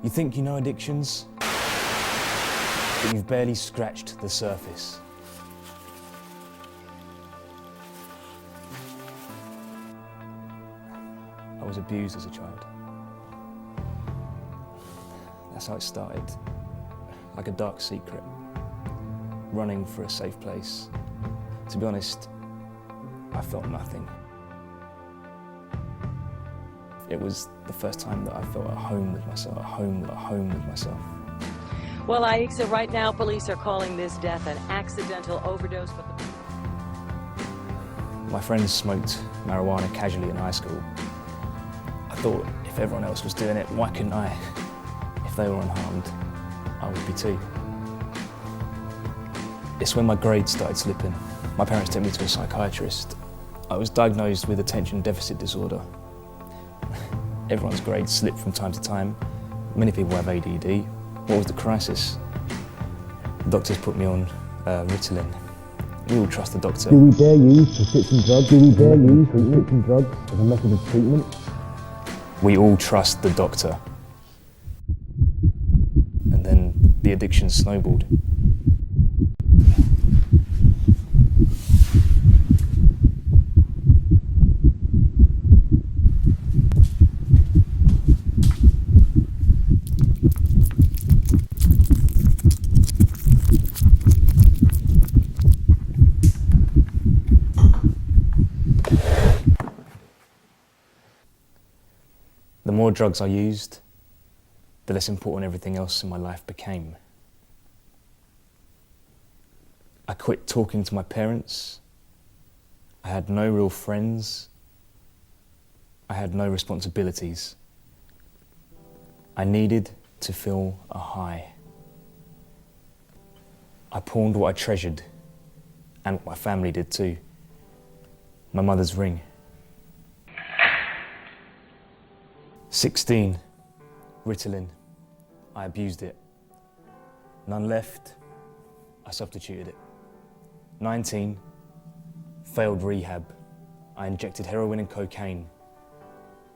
You think you know addictions, but you've barely scratched the surface. I was abused as a child. That's how it started, like a dark secret, running for a safe place. To be honest, I felt nothing. It was the first time that I felt at home with myself, at home with myself. Well, Aixa, right now police are calling this death an accidental overdose, but My friends smoked marijuana casually in high school. I thought if everyone else was doing it, why couldn't I? If they were unharmed, I would be too. It's when my grades started slipping. My parents took me to a psychiatrist. I was diagnosed with attention deficit disorder. Everyone's grades slip from time to time. Many people have ADD. What was the crisis? The doctors put me on Ritalin. We all trust the doctor. Do we dare use prescription drugs? Do we dare use prescription drugs as a method of treatment? We all trust the doctor. And then the addiction snowballed. The more drugs I used, the less important everything else in my life became. I quit talking to my parents. I had no real friends. I had no responsibilities. I needed to feel a high. I pawned what I treasured, and what my family did too. My mother's ring. 16, Ritalin. I abused it. None left, I substituted it. 19, failed rehab. I injected heroin and cocaine.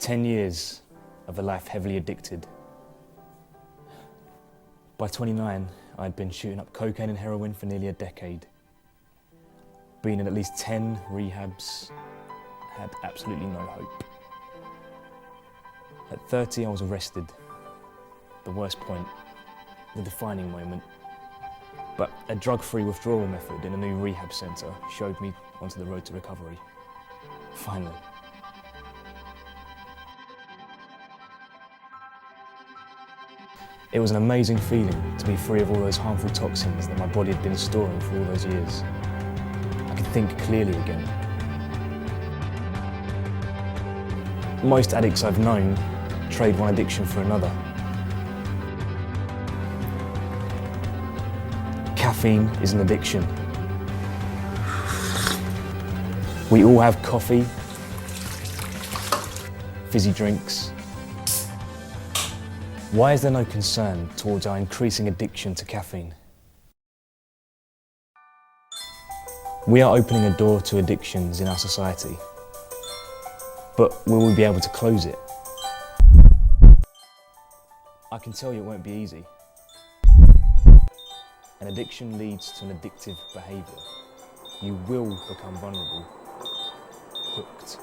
10 years of a life heavily addicted. By 29, I'd been shooting up cocaine and heroin for nearly a decade. Been in at least 10 rehabs, had absolutely no hope. At 30, I was arrested. The worst point, the defining moment. But a drug-free withdrawal method in a new rehab centre showed me onto the road to recovery. Finally. It was an amazing feeling to be free of all those harmful toxins that my body had been storing for all those years. I could think clearly again. Most addicts I've known trade one addiction for another. Caffeine is an addiction. We all have coffee, fizzy drinks. Why is there no concern towards our increasing addiction to caffeine? We are opening a door to addictions in our society, but will we be able to close it? I can tell you it won't be easy. An addiction leads to an addictive behaviour. You will become vulnerable, hooked.